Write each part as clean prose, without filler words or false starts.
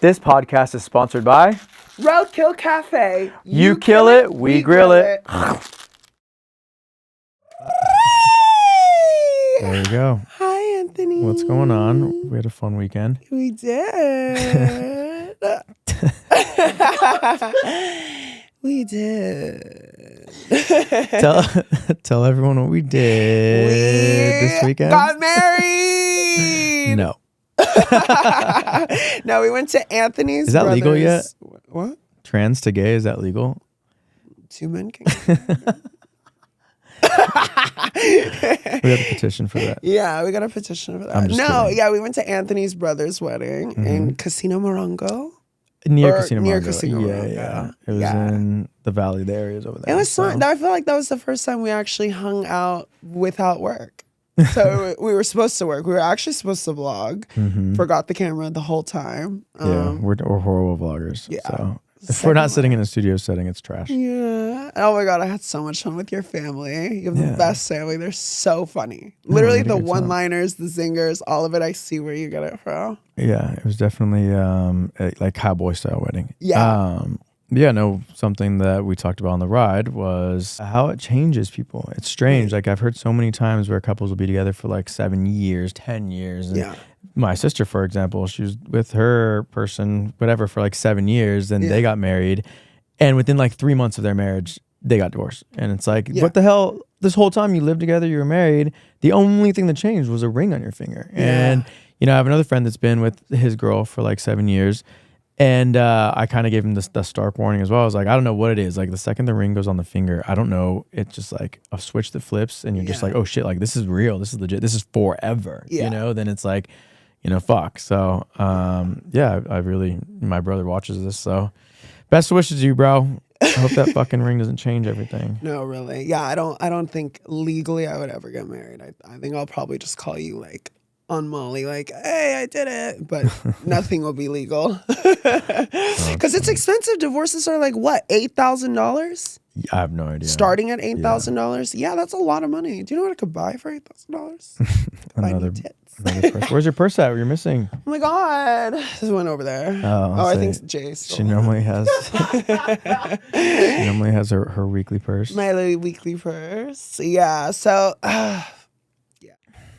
This podcast is sponsored by Roadkill Cafe. You Kill It, We Grill It. There we go. Hi, Anthony. What's going on? We had a fun weekend. We did. We did. Tell everyone what we did this weekend. Got married. No. No, we went to Anthony's. Is that legal yet? What? Trans to gay, is that legal? Two men can. We have a petition for that. Yeah, we got a petition for that. I'm just kidding. Yeah, we went to Anthony's brother's wedding in Casino Morongo. Near Or Casino near Morongo. Casino Yeah, Morongo. yeah. It was Yeah. in the valley, the areas over there. It was so. fun. I feel like that was the first time we actually hung out without work. So we were supposed to work. We were actually supposed to vlog. Forgot the camera the whole time. Yeah, we're horrible vloggers. Yeah. So if we're not sitting in a studio setting, it's trash. Yeah. Oh my God, I had so much fun with your family. You have Yeah. the best family. They're so funny. Literally we had a the good time. one-liners, the zingers, all of it. I see where you get it from. Yeah, it was definitely like cowboy style wedding. Yeah. Yeah, no, something that we talked about on the ride was how it changes people. It's strange. Like I've heard so many times where couples will be together for like 7 years, 10 years. And Yeah. my sister, for example, she was with her person, whatever, for like 7 years. Then they got married. And within like 3 months of their marriage, they got divorced. And it's like, what the hell? This whole time you lived together, you were married. The only thing that changed was a ring on your finger. And, you know, I have another friend that's been with his girl for like 7 years. And I kind of gave him the stark warning as well. I was like, I don't know what it is. Like the second the ring goes on the finger, I don't know. It's just like a switch that flips and you're just like, oh shit, like this is real. This is legit. This is forever. You know, then it's like, you know, fuck. So yeah, I really, my brother watches this. So best wishes to you, bro. I hope that fucking ring doesn't change everything. No, really. Yeah, I don't think legally I would ever get married. I think I'll probably just call you like on Molly, like, hey, I did it. But nothing will be legal. Because it's expensive. Divorces are like, what, $8,000? I have no idea. Starting at $8,000? Yeah, that's a lot of money. Do you know what I could buy for $8,000? Another purse. Where's your purse at? You're missing. Oh my God. This one over there. Oh, I think it's Jay's. She normally has her weekly purse. My little weekly purse. Yeah. So, yeah.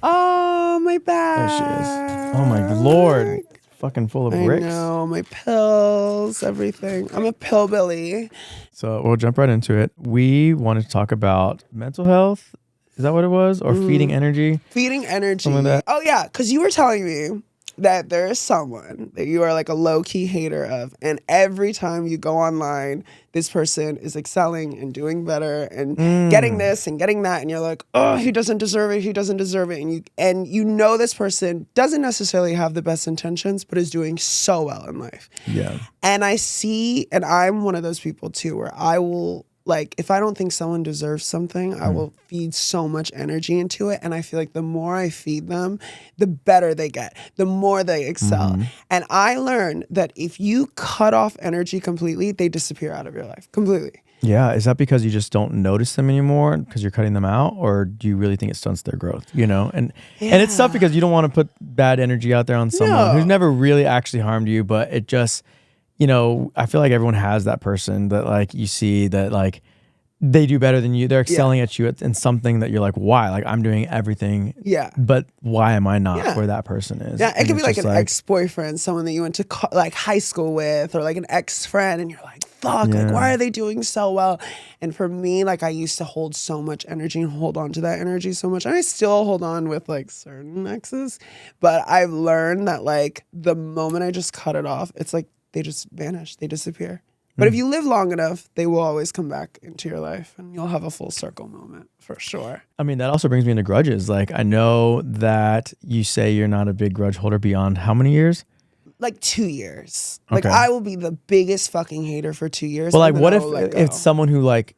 Oh, my bag. There she is. Oh my Lord. Fucking full of bricks. I know. My pills, everything. I'm a pillbilly. So we'll jump right into it. We wanted to talk about mental health. Is that what it was? Or feeding energy? Feeding energy. Something like that. Oh, yeah. Because you were telling me that there is someone that you are like a low-key hater of. And every time you go online, this person is excelling and doing better and getting this and getting that. And you're like, oh, he doesn't deserve it. He doesn't deserve it. And you know this person doesn't necessarily have the best intentions, but is doing so well in life. Yeah. And I'm one of those people too, where I will, like, if I don't think someone deserves something, I will feed so much energy into it. And I feel like the more I feed them, the better they get, the more they excel. And I learned that if you cut off energy completely, they disappear out of your life completely. Yeah. Is that because you just don't notice them anymore because you're cutting them out? Or do you really think it stunts their growth? You know? And it's tough because you don't want to put bad energy out there on someone who's never really actually harmed you, but it just, you know, I feel like everyone has that person that like you see that like they do better than you. They're excelling at you in something that you're like, why? Like I'm doing everything. Yeah. But why am I not where that person is? Yeah. It could be like an ex-boyfriend, someone that you went to like high school with, or like an ex-friend, and you're like, fuck, like why are they doing so well? And for me, like I used to hold so much energy and hold on to that energy so much. And I still hold on with like certain exes, but I've learned that like the moment I just cut it off, it's like, they just vanish. They disappear. But if you live long enough, they will always come back into your life and you'll have a full circle moment for sure. I mean, that also brings me into grudges. Like, I know that you say you're not a big grudge holder beyond how many years? Like 2 years. Like I will be the biggest fucking hater for 2 years. But like, what if it's someone who like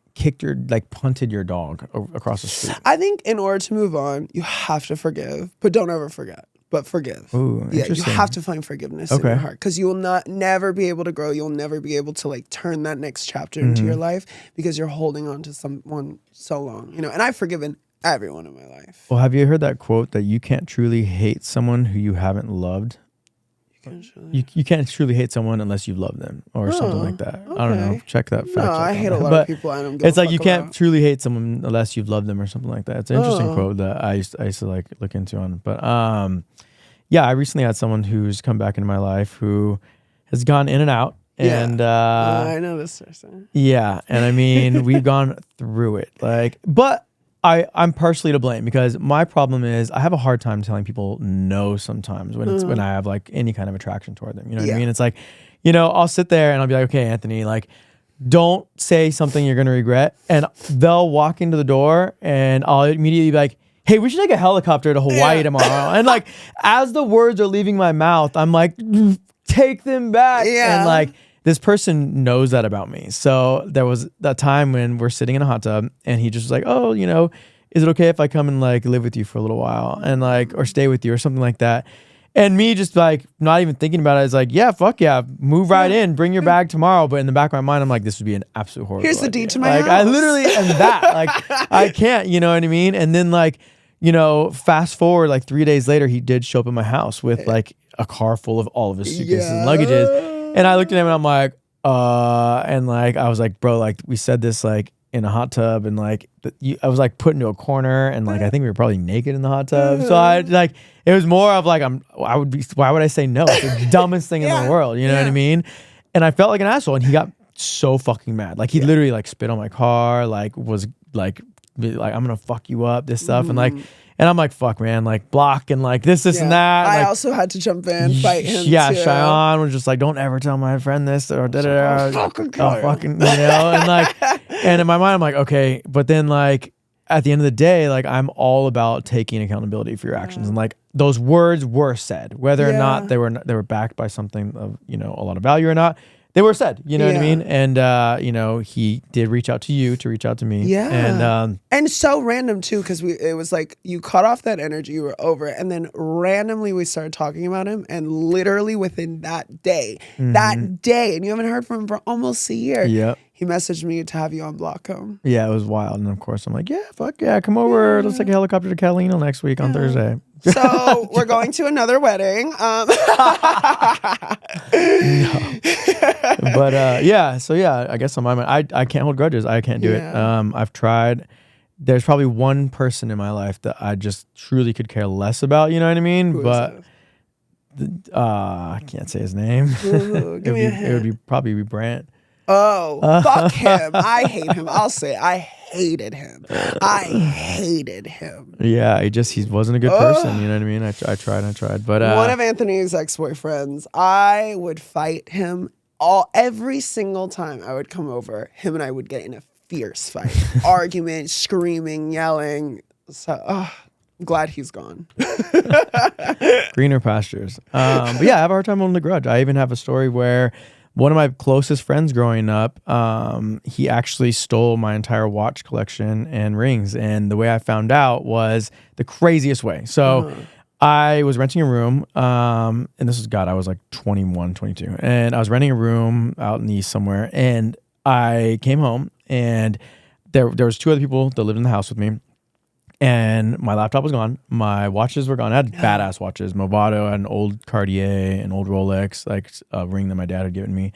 punted your dog across the street? I think in order to move on, you have to forgive, but don't ever forget. But forgive. Ooh, yeah, you have to find forgiveness in your heart because you will never be able to grow. You'll never be able to like turn that next chapter into your life because you're holding on to someone so long, you know. And I've forgiven everyone in my life. Well, have you heard that quote that you can't truly hate someone who you haven't loved? You You can't truly hate someone unless you love them or something like that. Okay. I don't know. Check that fact. No, I hate a lot of people. I don't give it's a like fuck you can't about. truly hate someone unless you've loved them or something like that. It's an interesting quote that I used to like look into on. But yeah, I recently had someone who's come back into my life who has gone in and out. And I know this person. Yeah, and I mean we've gone through it. But I'm partially to blame because my problem is I have a hard time telling people no sometimes when I have like any kind of attraction toward them. You know what I mean? It's like, I'll sit there and I'll be like, okay, Anthony, like, don't say something you're gonna regret. And they'll walk into the door and I'll immediately be like, hey, we should take a helicopter to Hawaii tomorrow. And like, as the words are leaving my mouth, I'm like, take them back. And like, this person knows that about me. So there was that time when we're sitting in a hot tub and he just was like, oh, is it okay if I come and like live with you for a little while and like, or stay with you or something like that? And me just like not even thinking about it, is like, yeah, fuck yeah, move right in, bring your bag tomorrow. But in the back of my mind, I'm like, this would be an absolute horrible Here's the idea. deed to my like, house. I literally am that. Like, I can't, you know what I mean? And then like, fast forward like 3 days later, he did show up at my house with like a car full of all of his suitcases and luggages. And I looked at him and I'm like, and like, I was like, bro, like we said this like in a hot tub and like, I was like put into a corner and like, I think we were probably naked in the hot tub. So I like, it was more of like, why would I say no? It's the dumbest thing in the world. You know what I mean? And I felt like an asshole and he got so fucking mad. Like he literally like spit on my car, like was like, I'm gonna fuck you up, this stuff. And like, and I'm like, fuck, man, like block and like this and that. I like, also had to jump in, fight him. Yeah, too. Shayan was just like, don't ever tell my friend this or da da da. Fucking, and like, and in my mind, I'm like, okay, but then like at the end of the day, like I'm all about taking accountability for your actions, and like those words were said, whether or not they were backed by something of a lot of value or not. They were said, you know what I mean? And, he did reach out to you to reach out to me. Yeah. And so random too, because it was like you cut off that energy, you were over it. And then randomly we started talking about him. And literally within that day, and you haven't heard from him for almost a year. Yep. He messaged me to have you on block home. Yeah, it was wild. And of course, I'm like, yeah, fuck yeah, come over. Let's take a helicopter to Catalina next week on Thursday. So we're going to another wedding. No. But so I guess on my mind, I can't hold grudges. I can't do it. I've tried. There's probably one person in my life that I just truly could care less about. You know what I mean? Who I can't say his name. Ooh, it would be probably Brant. Oh, fuck him. I hate him. I'll say I hated him. Yeah, he wasn't a good person. You know what I mean? I tried. But one of Anthony's ex-boyfriends, I would fight him every single time I would come over. Him and I would get in a fierce fight, argument, screaming, yelling. So, I'm glad he's gone. Greener pastures. But yeah, I have a hard time holding the grudge. I even have a story where one of my closest friends growing up, he actually stole my entire watch collection and rings. And the way I found out was the craziest way. So I was renting a room, and this was, I was like 21, 22. And I was renting a room out in the East somewhere. And I came home, and there was two other people that lived in the house with me. And my laptop was gone. My watches were gone. I had badass watches. Movado, I had an old Cartier, an old Rolex, like a ring that my dad had given me.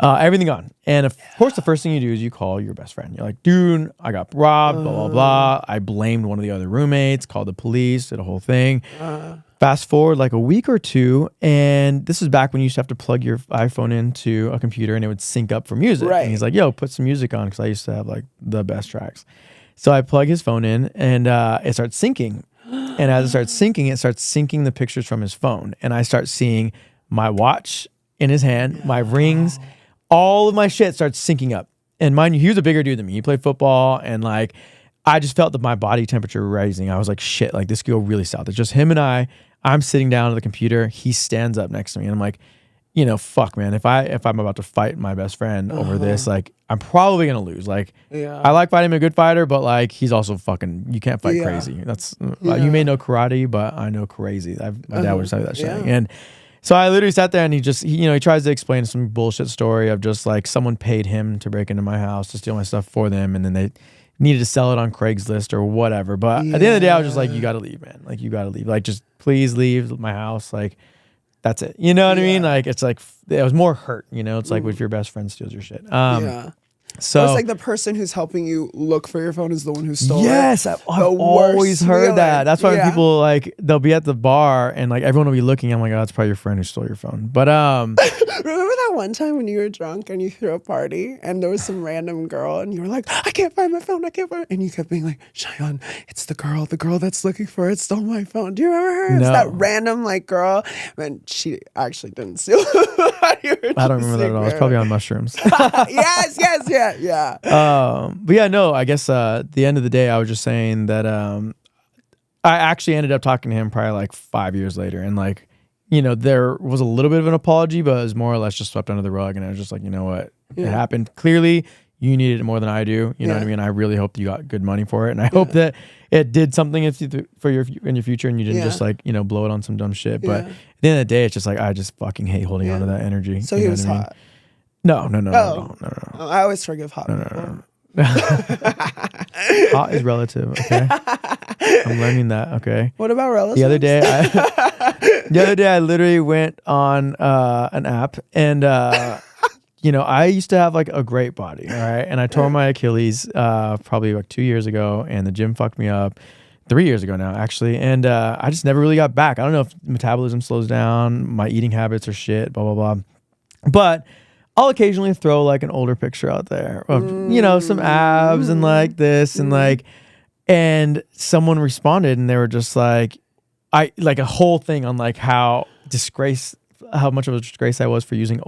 Everything gone. And of course, the first thing you do is you call your best friend. You're like, dude, I got robbed, blah, blah, blah. I blamed one of the other roommates, called the police, did a whole thing. Fast forward like a week or two, and this is back when you used to have to plug your iPhone into a computer and it would sync up for music. Right. And he's like, yo, put some music on, because I used to have like the best tracks. So I plug his phone in, and it starts syncing. And as it starts syncing the pictures from his phone. And I start seeing my watch in his hand, my rings, all of my shit starts syncing up. And mind you, he was a bigger dude than me. He played football, and like, I just felt that my body temperature rising. I was like, shit, like this could go really south. It's just him and I'm sitting down at the computer. He stands up next to me, and I'm like, fuck, man, if I'm about to fight my best friend over this, like, I'm probably gonna lose. Like, I like fighting him, a good fighter, but like, he's also fucking, you can't fight crazy. That's you may know karate, but I know crazy. My dad would say that shit. And so I literally sat there, and he tries to explain some bullshit story of just like someone paid him to break into my house to steal my stuff for them, and then they needed to sell it on Craigslist or whatever. But at the end of the day, I was just like, you gotta leave, man. Like, you gotta leave. Like, just please leave my house. Like, that's it. You know what I mean? Like, it's like, it was more hurt, you know? It's like if your best friend steals your shit. So it's like the person who's helping you look for your phone is the one who stole it. Yes, I've always heard that. That's why when people like, they'll be at the bar and like everyone will be looking. I'm like, oh, that's probably your friend who stole your phone. But remember that one time when you were drunk and you threw a party and there was some random girl and you were like, I can't find my phone, I can't find it. And you kept being like, Shayan, it's the girl that's looking for it stole my phone. Do you remember her? No. It's that random like girl. And she actually didn't steal it. I don't remember that at all. It's probably on mushrooms. Yes, yeah. But yeah, no, I guess at the end of the day, I was just saying that I actually ended up talking to him probably like 5 years later. And like, you know, there was a little bit of an apology, but it was more or less just swept under the rug. And I was just like, you know what? It happened. Clearly, you needed it more than I do. You know what I mean? I really hope you got good money for it. And I hope that it did something for your in your future and you didn't just like, you know, blow it on some dumb shit. But at the end of the day, it's just like, I just fucking hate holding on to that energy. So he was hot. No. I always forgive hot people. Hot is relative, okay? I'm learning that, okay? What about relatives? The other day, I literally went on an app and, you know, I used to have like a great body, all right? And I tore my Achilles probably like 2 years ago and the gym fucked me up. 3 years ago now, actually. And I just never really got back. I don't know if metabolism slows down, my eating habits are shit, blah, blah, blah. But I'll occasionally throw like an older picture out there of, you know, some abs and like this and like, and someone responded and they were just like, like a whole thing on like how much of a disgrace I was for using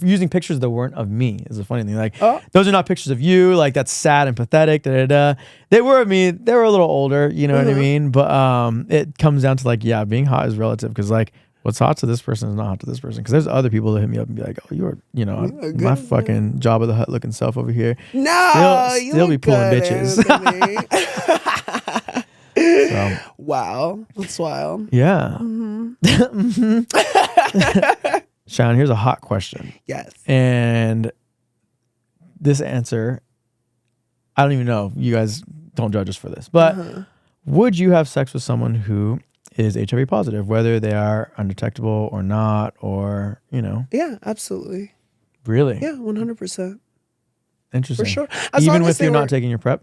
using pictures that weren't of me is a funny thing. Like, those are not pictures of you. Like, that's sad and pathetic. They were of me. They were a little older. You know what I mean? But it comes down to like, yeah, being hot is relative because like, what's hot to this person is not hot to this person. Because there's other people that hit me up and be like, oh, you're, you know, my fucking Jabba the Hutt looking self over here. No, still be pulling bitches. So, wow, that's wild. Yeah. Shayan, here's a hot question. Yes. And this answer, I don't even know. You guys don't judge us for this. But would you have sex with someone who is HIV positive, whether they are undetectable or not, or, you know? Yeah, absolutely. Really? Yeah, 100%. Interesting. For sure. Even if you're not taking your PrEP?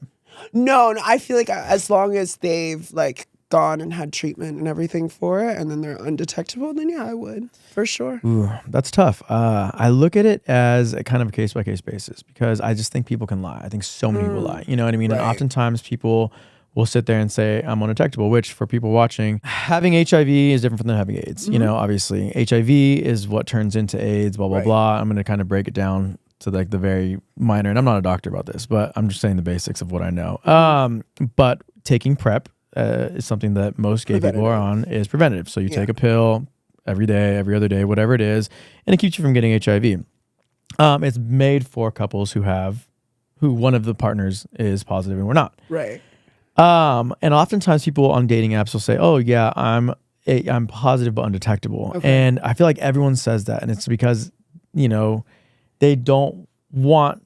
No, I feel like as long as they've like gone and had treatment and everything for it and then they're undetectable, then yeah, I would. For sure. Ooh, that's tough. I look at it as a kind of a case-by-case basis because I just think people can lie. I think so many people lie. You know what I mean? Right. And oftentimes people will sit there and say, I'm undetectable, which for people watching, having HIV is different from having AIDS. You know, obviously. HIV is what turns into AIDS, blah, blah, blah. I'm going to kind of break it down to like the very minor, and I'm not a doctor about this, but I'm just saying the basics of what I know. But taking PrEP is something that most gay people are on, is preventative. So you take a pill every day, every other day, whatever it is, and it keeps you from getting HIV. It's made for couples who one of the partners is positive and we're not. Right. And oftentimes people on dating apps will say, oh yeah, I'm positive but undetectable. Okay. And I feel like everyone says that, and it's because, you know, they don't want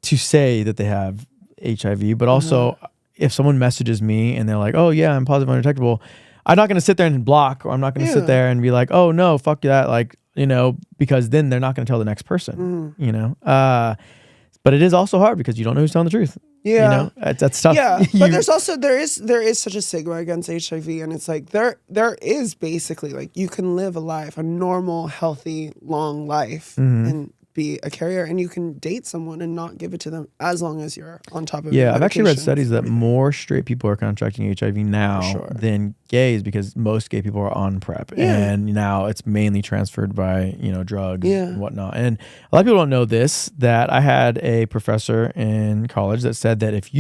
to say that they have HIV, but also if someone messages me and they're like, oh yeah, I'm positive undetectable, I'm not going to sit there and block, or I'm not going to sit there and be like, oh no, fuck that. Like, you know, because then they're not going to tell the next person, you know? But it is also hard because you don't know who's telling the truth. Yeah. You know, that's tough. Yeah. But there's also, there is such a stigma against HIV, and it's like, there is basically like, you can live a normal, healthy, long life and be a carrier, and you can date someone and not give it to them as long as you're on top of it. Yeah, I've actually read studies that more straight people are contracting HIV now than gays, because most gay people are on PrEP, and now it's mainly transferred by, you know, drugs and whatnot. And a lot of people don't know this, that I had a professor in college that said that if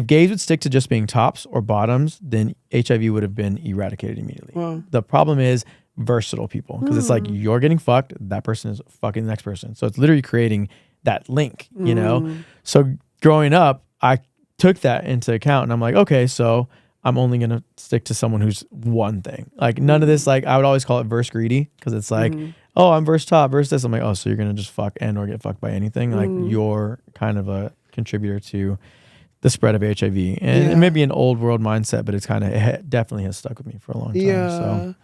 gays would stick to just being tops or bottoms, then HIV would have been eradicated immediately. Wow. The problem is versatile people, because it's like you're getting fucked, that person is fucking the next person, so it's literally creating that link, you know. So growing up, I took that into account, and I'm like, okay, so I'm only gonna stick to someone who's one thing. Like none of this, like I would always call it verse greedy, because it's like, oh, I'm verse top, verse this. I'm like, oh, so you're gonna just fuck and or get fucked by anything. Like you're kind of a contributor to the spread of HIV, and it may be an old world mindset, but it's kind of, it definitely has stuck with me for a long time. So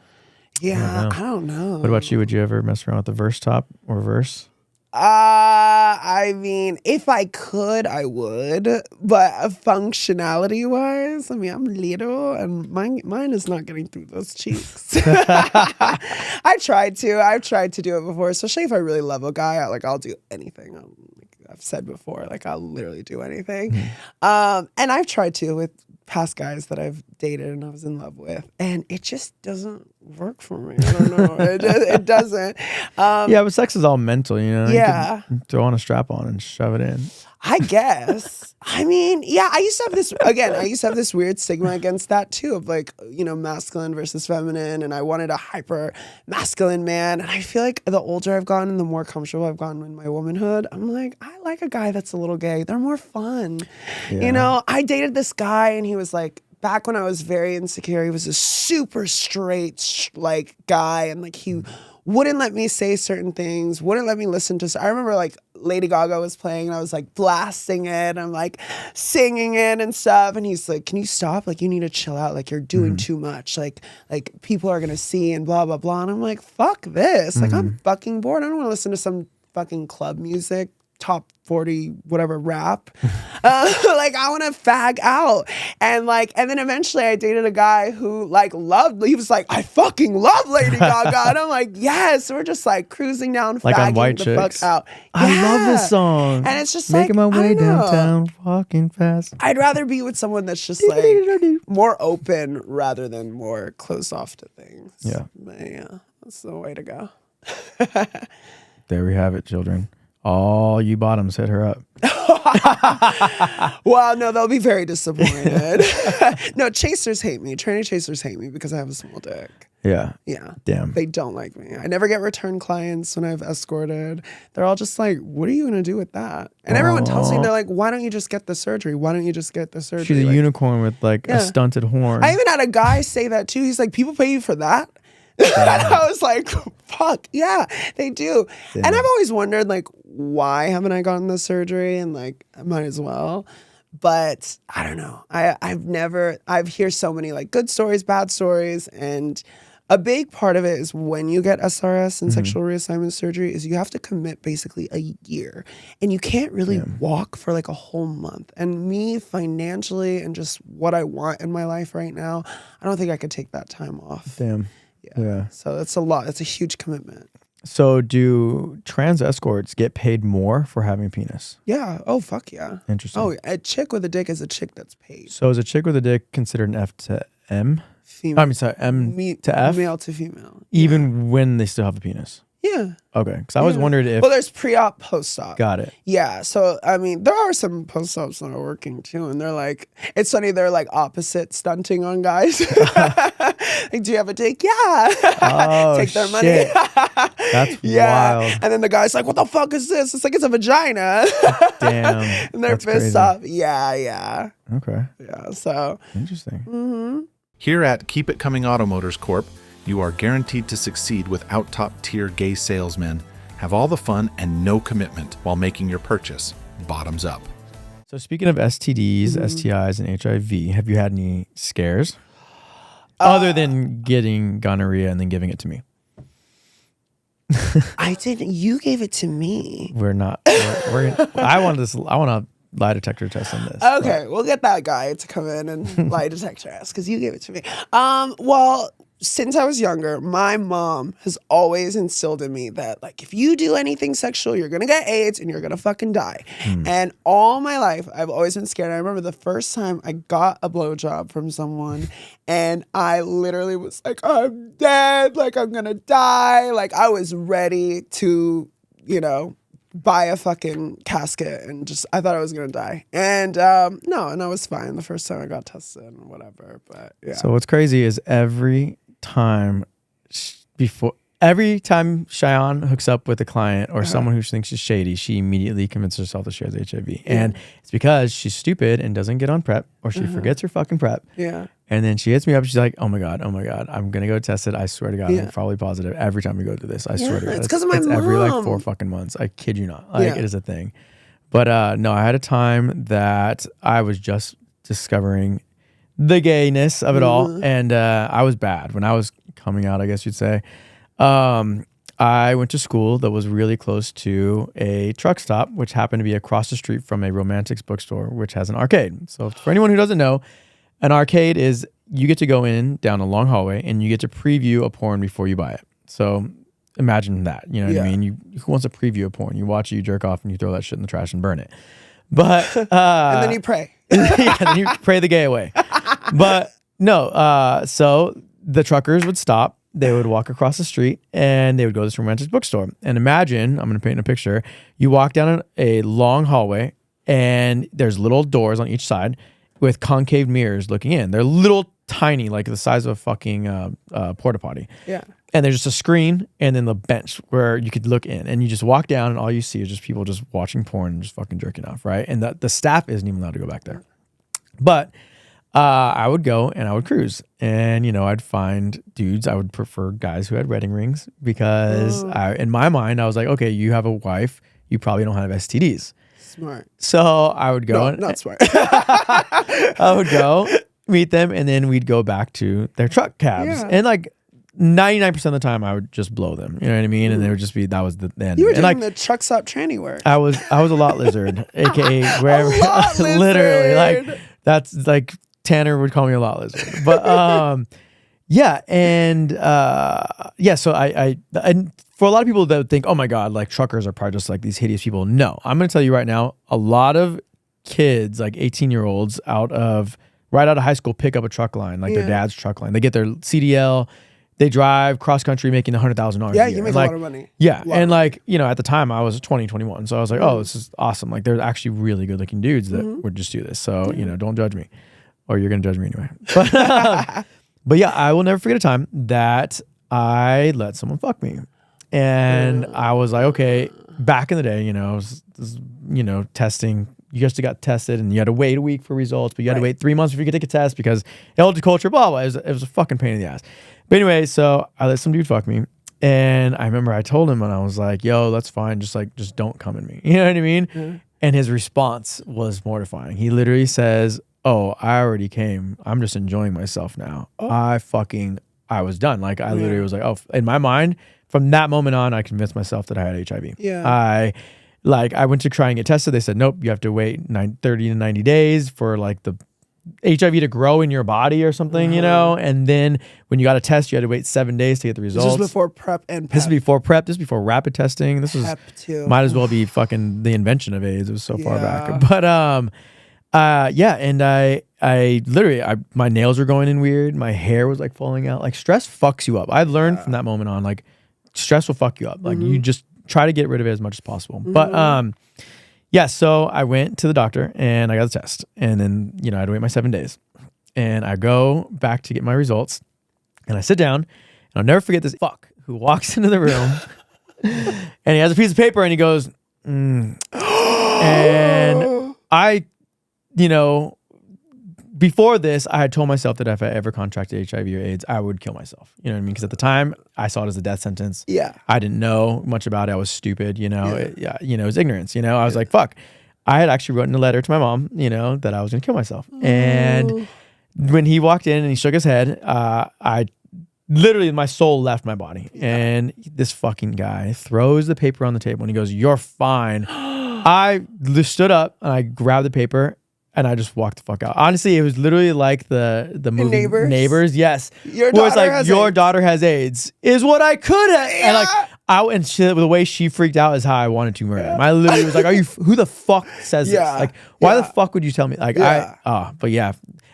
Yeah, I don't know. What about you? Would you ever mess around with the verse top or verse? I mean, if I could, I would. But functionality wise, I mean, I'm little and mine is not getting through those cheeks. I've tried to do it before, especially if I really love a guy. I'll do anything. Like I've said before, like I'll literally do anything. And I've tried to with past guys that I've dated and I was in love with, and it just doesn't work for me. I don't know. It doesn't. Yeah, but sex is all mental, you know? Yeah. You could throw on a strap on and shove it in. I guess. I mean, yeah, I used to have this weird stigma against that too, of like, you know, masculine versus feminine. And I wanted a hyper masculine man. And I feel like the older I've gotten, the more comfortable I've gotten in my womanhood. I'm like, I like a guy that's a little gay. They're more fun. Yeah. You know, I dated this guy and he was like, back when I was very insecure, he was a super straight, like, guy. And like, he wouldn't let me say certain things, wouldn't let me listen to. I remember like Lady Gaga was playing and I was like blasting it. I'm like singing it and stuff. And he's like, can you stop? Like, you need to chill out. Like, you're doing too much. Like people are going to see and blah, blah, blah. And I'm like, fuck this. Like, I'm fucking bored. I don't want to listen to some fucking club music, top 40, whatever rap. Like, I want to fag out. And then eventually I dated a guy who he was like, I fucking love Lady Gaga. And I'm like, yes. We're just like cruising down, like fagging on White the Chicks. fuck out. I love this song. And it's just making like, my way downtown, walking fast. I'd rather be with someone that's just like more open rather than more closed off to things. Yeah. But yeah, that's the way to go. There we have it, children. All you bottoms, hit her up. Well, no, they'll be very disappointed. No, chasers hate me. Tranny chasers hate me because I have a small dick. Yeah. Yeah. Damn. They don't like me. I never get return clients when I've escorted. They're all just like, what are you going to do with that? And everyone tells me, they're like, why don't you just get the surgery? Why don't you just get the surgery? She's a unicorn with like a stunted horn. I even had a guy say that too. He's like, people pay you for that? I was like, fuck, yeah, they do. Damn. And I've always wondered, like, why haven't I gotten the surgery? And like, I might as well. But I don't know. I've heard so many like good stories, bad stories. And a big part of it is when you get SRS and sexual reassignment surgery is you have to commit basically a year. And you can't really walk for like a whole month. And me financially and just what I want in my life right now, I don't think I could take that time off. Damn. Yeah. So that's a lot. It's a huge commitment. So do trans escorts get paid more for having a penis? Yeah. Oh, fuck yeah. Interesting. Oh, a chick with a dick is a chick that's paid. So is a chick with a dick considered an F to M? Female. I mean, sorry, M to F? Male to female. Even when they still have a penis? Yeah. Okay. Because I always wondered if... Well, there's pre-op, post-op. Got it. Yeah. So, I mean, there are some post-ops that are working too. And they're like, it's funny, they're like opposite stunting on guys. Like, do you have a dick? Yeah. Oh, take their money. That's wild. And then the guy's like, what the fuck is this? It's like, it's a vagina. Damn. And they're pissed off. Yeah. Okay. Yeah. So. Interesting. Here at Keep It Coming Auto Motors Corp., you are guaranteed to succeed without top-tier gay salesmen. Have all the fun and no commitment while making your purchase. Bottoms up. So speaking of STDs, STIs, and HIV, have you had any scares? Other than getting gonorrhea and then giving it to me. I didn't. You gave it to me. We're not. I want a lie detector test on this. Okay, we'll get that guy to come in and lie detector us because you gave it to me. Well, since I was younger, my mom has always instilled in me that, like, if you do anything sexual, you're going to get AIDS and you're going to fucking die. And all my life, I've always been scared. I remember the first time I got a blowjob from someone and I literally was like, I'm dead. Like, I'm going to die. Like, I was ready to, you know, buy a fucking casket and just, I thought I was going to die. And no, and I was fine the first time I got tested and whatever. But yeah. So what's crazy is every time Shayan hooks up with a client or someone who she thinks is shady, she immediately convinces herself that she has HIV. And it's because she's stupid and doesn't get on prep or she forgets her fucking prep. Yeah. And then she hits me up. She's like, oh my God, I'm going to go test it. I swear to God, I'm probably positive every time we go through this. I swear to God. It's because of my mom. Every like 4 fucking months. I kid you not. Like it is a thing. But no, I had a time that I was just discovering the gayness of it all. And I was bad. When I was coming out, I guess you'd say. I went to school that was really close to a truck stop, which happened to be across the street from a romantics bookstore, which has an arcade. So for anyone who doesn't know, an arcade is you get to go in down a long hallway and you get to preview a porn before you buy it. So imagine that, you know what I mean? Who wants to preview a porn? You watch it, you jerk off, and you throw that shit in the trash and burn it. But and then you pray. then you pray the gay away. But no, so the truckers would stop. They would walk across the street and they would go to this romantic bookstore. And imagine, I'm going to paint a picture. You walk down a long hallway and there's little doors on each side with concave mirrors looking in. They're little tiny, like the size of a fucking porta potty. Yeah. And there's just a screen and then the bench where you could look in. And you just walk down and all you see is just people just watching porn and just fucking jerking off, right? And the staff isn't even allowed to go back there. But I would go and I would cruise. And, you know, I'd find dudes. I would prefer guys who had wedding rings because in my mind, I was like, okay, you have a wife. You probably don't have STDs. Smart. So I would go. No, not smart. I would go meet them and then we'd go back to their truck cabs. Yeah. And like 99% of the time I would just blow them. You know what I mean? And they would just be, that was the end. You were doing like, the truck stop tranny work. I was a lot lizard, aka wherever. Literally, like that's like Tanner would call me a lot lizard. But yeah, and yeah, so I and for a lot of people that would think, oh my God, like truckers are probably just like these hideous people. No, I'm gonna tell you right now, a lot of kids, like 18-year-olds right out of high school, pick up a truck line, like their dad's truck line. They get their CDL, they drive cross country making $100,000. Yeah, you make a lot of money. Yeah, and like, you know, at the time I was 20, 21, so I was like, oh, this is awesome. Like they're actually really good looking dudes that would just do this. So, you know, don't judge me. Or you're going to judge me anyway. But yeah, I will never forget a time that I let someone fuck me. And I was like, okay, back in the day, you know, testing, you just got tested and you had to wait a week for results, but you had to wait 3 months before you could take a test because elder culture, blah, blah. It was a fucking pain in the ass. But anyway, so I let some dude fuck me. And I remember I told him and I was like, yo, that's fine. Just don't come at me. You know what I mean? And his response was mortifying. He literally says, oh, I already came. I'm just enjoying myself now. I was done. Like I literally was like, oh, in my mind, from that moment on, I convinced myself that I had HIV. Yeah. I went to try and get tested. They said, nope, you have to wait 30 to 90 days for like the HIV to grow in your body or something, you know? And then when you got a test, you had to wait 7 days to get the results. This was before PrEP and PEP. This is before PrEP. This is before rapid testing. This was, PEP too. Might as well be fucking the invention of AIDS. It was so far back. But, yeah, and I literally, my nails were going in weird. My hair was like falling out. Like stress fucks you up. I learned from that moment on, like stress will fuck you up. Like you just try to get rid of it as much as possible. But yeah, so I went to the doctor and I got the test, and then you know I had to wait my 7 days, and I go back to get my results, and I sit down, and I'll never forget this fuck who walks into the room, and he has a piece of paper and he goes, and I. You know, before this, I had told myself that if I ever contracted HIV or AIDS, I would kill myself. You know what I mean? Because at the time, I saw it as a death sentence. Yeah. I didn't know much about it. I was stupid, you know. You know, it was ignorance, you know. I was like, fuck. I had actually written a letter to my mom, you know, that I was going to kill myself. And when he walked in and he shook his head, I literally, my soul left my body. And this fucking guy throws the paper on the table and he goes, you're fine. I stood up and I grabbed the paper and I just walked the fuck out. Honestly, it was literally like the movie Neighbors. Yes. Your daughter has AIDS is what I could have. Yeah. And the way she freaked out is how I wanted to murder him. I literally was like, who the fuck says this? Like, why the fuck would you tell me? Like, but yeah.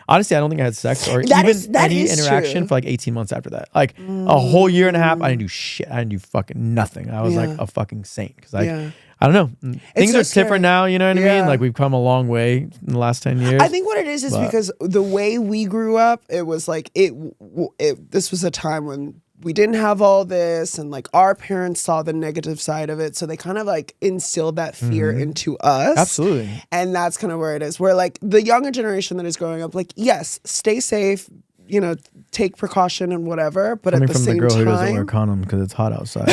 Honestly, I don't think I had sex or any interaction for like 18 months after that. Like a whole year and a half, I didn't do shit. I didn't do fucking nothing. I was like a fucking saint. Because I don't know. Things are different now, you know what I mean? Like we've come a long way in the last 10 years. I think what it is because the way we grew up, it was like this was a time when we didn't have all this and like our parents saw the negative side of it. So they kind of like instilled that fear into us. Absolutely. And that's kind of where it is. Where like the younger generation that is growing up, like, yes, stay safe, take precaution and whatever. But Coming at the from the same girl who doesn't wear time, condoms because it's hot outside.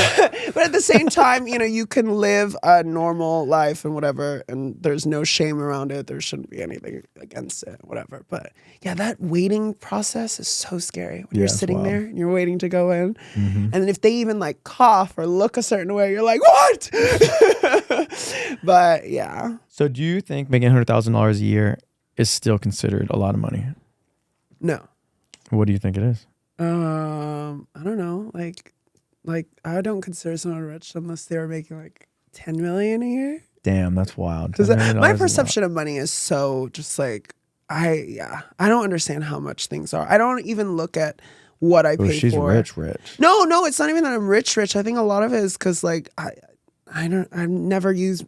but at the same time, you can live a normal life and whatever, and there's no shame around it. There shouldn't be anything against it, whatever. But yeah, that waiting process is so scary when you're it's sitting wild. there and you're waiting to go in, and if they even like cough or look a certain way, you're like, what? But yeah. So do you think making $100,000 a year is still considered a lot of money? No. What do you think it is? I don't know. Like I don't consider someone rich unless they were making like 10 million a year. Damn, that's wild. Because $10 million my is a lot. perception of money is so just like I don't understand how much things are. I don't even look at what I Oh, pay she's for. rich. No, it's not even that I'm rich. I think a lot of it is because like I've never used.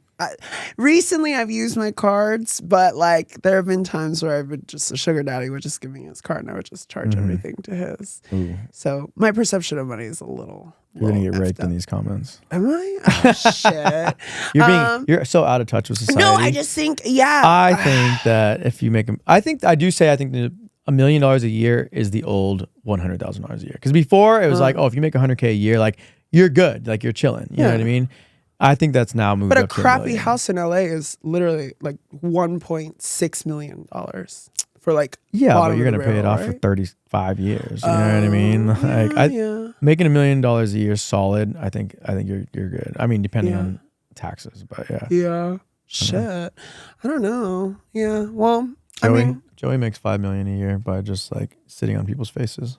Recently, I've used my cards, but like there have been times where I've been just a sugar daddy would just give me his card, and I would just charge everything to his. Ooh. So my perception of money is a little. You're gonna get effed raped up. in these comments. Am I? Oh shit! You're so out of touch with society. No, I just think I think that if you make them, I think that $1 million a year is the old $100,000 a year. Because before it was like, oh, if you make $100K a year, like you're good, like you're chilling. You know what I mean? I think that's now moved But up a to $1 crappy million. house in LA is literally like $1.6 million for like Yeah, but bottom you're of gonna the pay it barrel, off for right? 35 years. You know what I mean? Like yeah. making $1 million a year solid. I think you're good. I mean, depending on taxes, but yeah. Yeah. Shit. I don't know. Yeah. Well, Joey makes $5 million a year by just like sitting on people's faces.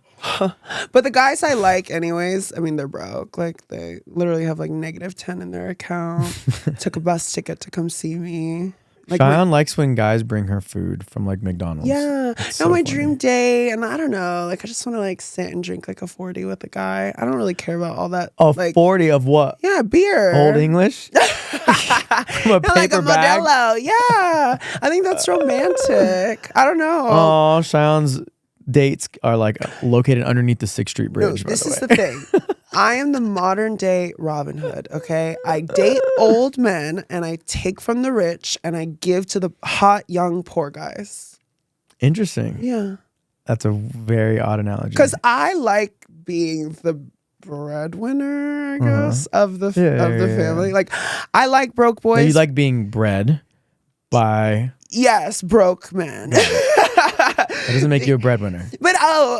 but the guys I like anyways, they're broke. Like they literally have like -10 in their account. Took a bus ticket to come see me. Like Shayan likes when guys bring her food from like McDonald's. yeah. It's No, so my funny. dream day, and I don't know. Like I just want to like sit and drink like a 40 with a guy. I don't really care about all that. Oh, like 40 of what? yeah, beer. Old English? From a And, like paper a bag? Modelo. Yeah. I think that's romantic. I don't know. Oh, Shayan's dates are like located underneath the 6th Street No, Bridge. this by is the the way. thing. I am the modern day Robin Hood, okay? I date old men and I take from the rich and I give to the hot, young, poor guys. Interesting. Yeah. That's a very odd analogy. Because I like being the breadwinner, I guess, of the family. Like, I like broke No, boys. you like being bred by. Yes, broke men. That doesn't make you a breadwinner. But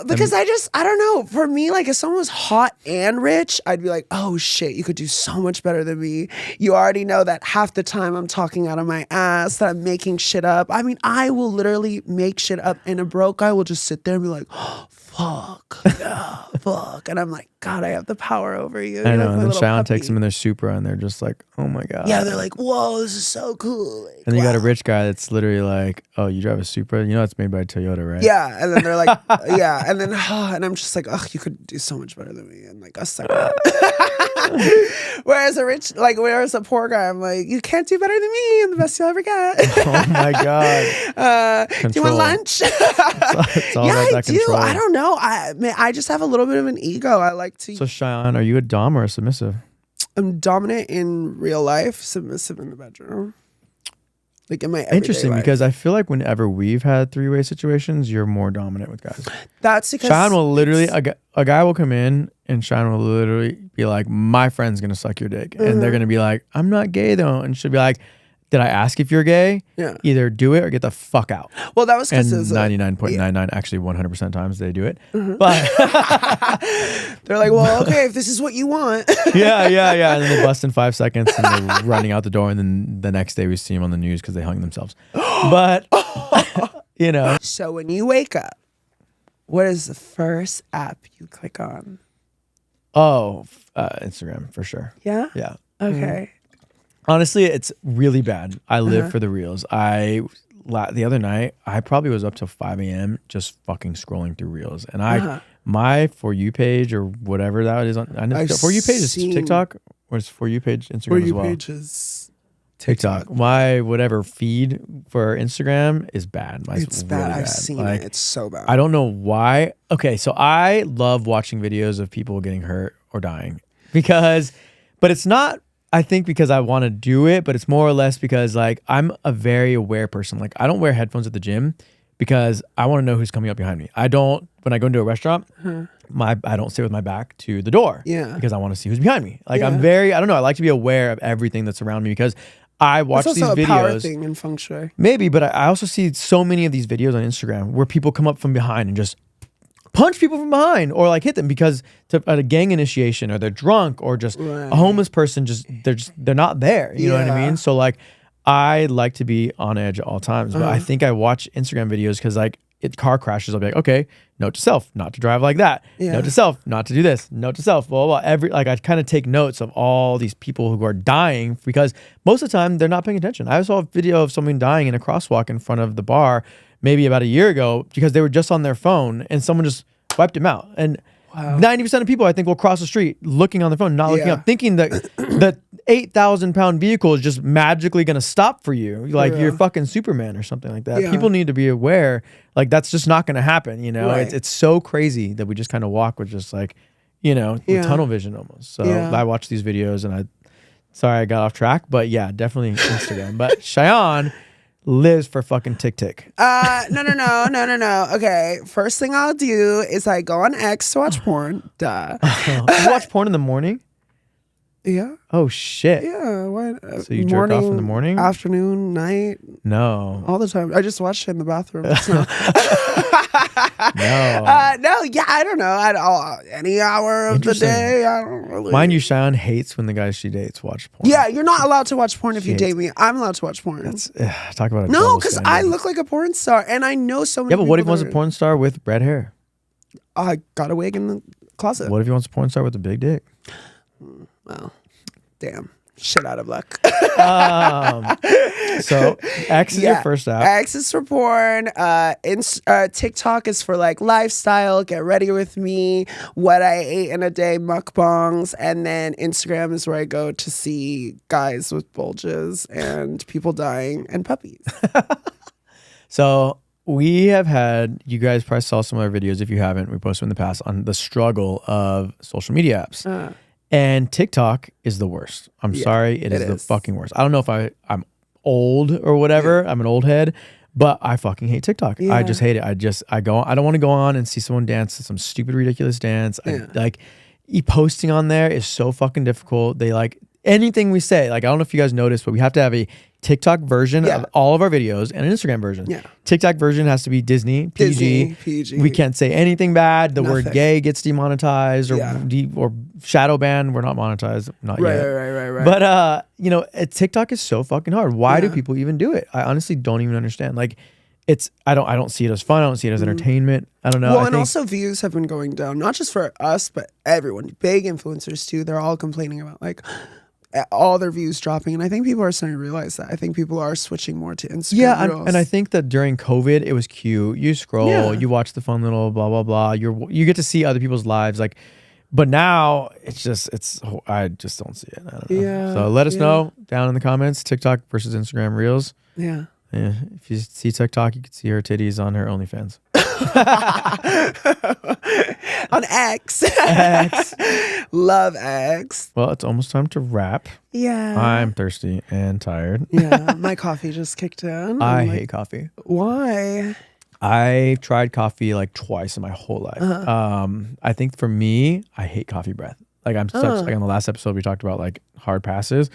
because I don't know. For me, like if someone was hot and rich, I'd be like, oh shit, you could do so much better than me. You already know that half the time I'm talking out of my ass, that I'm making shit up. I will literally make shit up, and a broke guy will just sit there and be like, oh, fuck, yeah, fuck. And I'm like, God, I have the power over you. I You're know. like And my then little Shayan puppy. takes them in their Supra and they're just like, oh my God. Yeah, they're like, whoa, this is so cool. Like, And you got a wow. rich guy that's literally like, oh, you drive a Supra? You know it's made by Toyota, right? Yeah, and then they're like, yeah, and then and I'm just like, you could do so much better than me, and like a second. whereas a poor guy, I'm like, you can't do better than me. I'm the best you'll ever get. Oh my God. Do you want lunch? It's all yeah, about I that do. control. I don't know. I just have a little bit of an ego. I like to. So Shayan, are you a dom or a submissive? I'm dominant in real life, submissive in the bedroom. Like in my everyday Interesting, life. because I feel like whenever we've had 3-way situations, you're more dominant with guys. That's because Shayan will literally, a guy will come in and Shayan will literally be like, my friend's going to suck your dick. And they're going to be like, I'm not gay though. And she'll be like, did I ask if you're gay? Yeah. Either do it or get the fuck out. Well, that was And because 99.99, actually 100% times they do it. Mm-hmm. But they're like, well, okay, if this is what you want. yeah. And then they bust in 5 seconds and they're running out the door. And then the next day we see them on the news because they hung themselves. But, you know. So when you wake up, what is the first app you click on? Oh, Instagram for sure. Yeah? Yeah. Okay. Honestly, it's really bad. I live for the reels. The other night, I probably was up till 5 a.m. just fucking scrolling through reels. And my For You page or whatever that is on, For You page is TikTok or is For You page Instagram For as You well? page is TikTok. My whatever feed for Instagram is bad. Mine's it's really bad. I've seen Like, it. It's so bad. I don't know why. Okay, so I love watching videos of people getting hurt or dying but it's not, I think, because I want to do it, but it's more or less because like I'm a very aware person. Like I don't wear headphones at the gym because I want to know who's coming up behind me. I don't, when I go into a restaurant, I don't sit with my back to the door because I want to see who's behind me. Like I'm very, I don't know, I like to be aware of everything that's around me because I watch It's these also a videos. power thing in feng shui. Maybe, but I also see so many of these videos on Instagram where people come up from behind and just punch people from behind or like hit them because at a gang initiation or they're drunk or just a homeless person they're not there. You know what I mean? So like I like to be on edge at all times, but I think I watch Instagram videos because like car crashes. I'll be like, okay, note to self, not to drive like that. Note to self, not to do this. Note to self, blah, blah, blah. I kind of take notes of all these people who are dying because most of the time they're not paying attention. I saw a video of someone dying in a crosswalk in front of the bar maybe about a year ago because they were just on their phone and someone just wiped him out. And 90% of people, I think, will cross the street looking on their phone, not looking up, thinking that that 8,000-pound vehicle is just magically going to stop for you. Like you're fucking Superman or something like that. People need to be aware. Like that's just not going to happen. You know, it's so crazy that we just kind of walk with just like, you know, with tunnel vision almost. So I watch these videos and sorry I got off track, but yeah, definitely Instagram. But Shayan lives for fucking tick. No. Okay, first thing I'll do is I go on X to watch porn. Duh. You watch porn in the morning? Yeah. Oh shit. Yeah. What? So you jerk off in the morning? Afternoon, night? No. All the time. I just watched it in the bathroom. No, yeah, I don't know. Any hour of the day, I don't really. Mind you, Shayan hates when the guys she dates watch porn. Yeah, you're not allowed to watch porn if you date me. I'm allowed to watch porn. Talk about a no, because I look like a porn star, and I know so many. Yeah, but what if he wants a porn star with red hair? I got a wig in the closet. What if he wants a porn star with a big dick? Well, damn. Shit out of luck. So X is your first app. X is for porn. TikTok is for like lifestyle, get ready with me, what I ate in a day, mukbangs, and then Instagram is where I go to see guys with bulges and people dying and puppies. So we have had, you guys probably saw some of our videos if you haven't, we posted in the past on the struggle of social media apps. And TikTok is the worst. I'm sorry. It is the fucking worst. I don't know if I'm old or whatever. I'm an old head, but I fucking hate TikTok. I just hate it. I don't want to go on and see someone dance to some stupid, ridiculous dance. Posting on there is so fucking difficult. They like anything we say. Like, I don't know if you guys noticed, but we have to have a TikTok version of all of our videos and an Instagram version. TikTok version has to be Disney, PG. We can't say anything bad. The word gay gets demonetized or shadow banned. We're not monetized. Not yet. Right. But, TikTok is so fucking hard. Why do people even do it? I honestly don't even understand. Like, I don't see it as fun. I don't see it as entertainment. I don't know. Well, and also views have been going down, not just for us, but everyone. Big influencers too. They're all complaining about like all their views dropping, and I think people are starting to realize that. I think people are switching more to Instagram. Yeah, and I think that during COVID, it was cute. You scroll, you watch the fun little blah blah blah. You get to see other people's lives, like. But now I just don't see it. I don't know. Yeah. So let us know down in the comments. TikTok versus Instagram Reels. Yeah. If you see TikTok, you can see her titties on her OnlyFans. On X. Love X. Well, it's almost time to wrap. Yeah. I'm thirsty and tired. Yeah. My coffee just kicked in. I hate coffee. Why? I tried coffee like twice in my whole life. I think for me, I hate coffee breath. Like I'm such, like on the last episode we talked about like hard passes,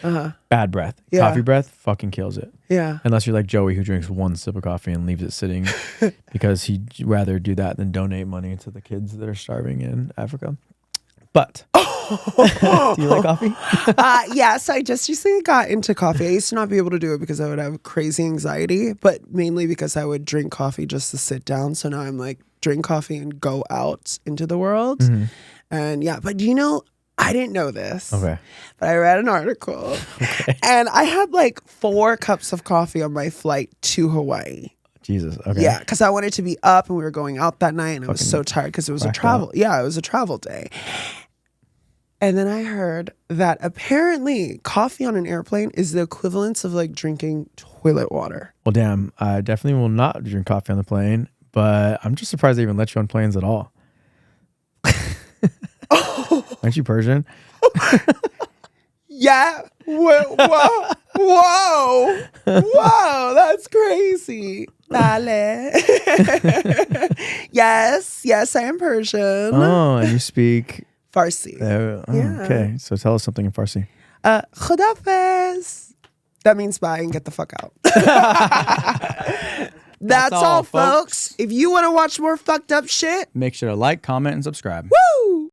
bad breath. Coffee breath fucking kills it. Yeah. Unless you're like Joey who drinks one sip of coffee and leaves it sitting because he'd rather do that than donate money to the kids that are starving in Africa. But do you like coffee? Yes, I just recently got into coffee. I used to not be able to do it because I would have crazy anxiety, but mainly because I would drink coffee just to sit down. So now I'm like drink coffee and go out into the world. And but I didn't know this. Okay. But I read an article. And I had like 4 cups of coffee on my flight to Hawaii. Jesus. Okay. Yeah, because I wanted to be up and we were going out that night and I was so tired because it was a travel. Yeah, it was a travel day. And then I heard that apparently coffee on an airplane is the equivalent of like drinking toilet water. Well, damn, I definitely will not drink coffee on the plane, but I'm just surprised they even let you on planes at all. Aren't you Persian? Yeah. Whoa. That's crazy. Dale. Yes, I am Persian. Oh, and you speak Farsi. Okay, so tell us something in Farsi. Khudafez. That means bye and get the fuck out. That's all, folks. If you want to watch more fucked up shit, Make sure to like, comment, and subscribe. woo!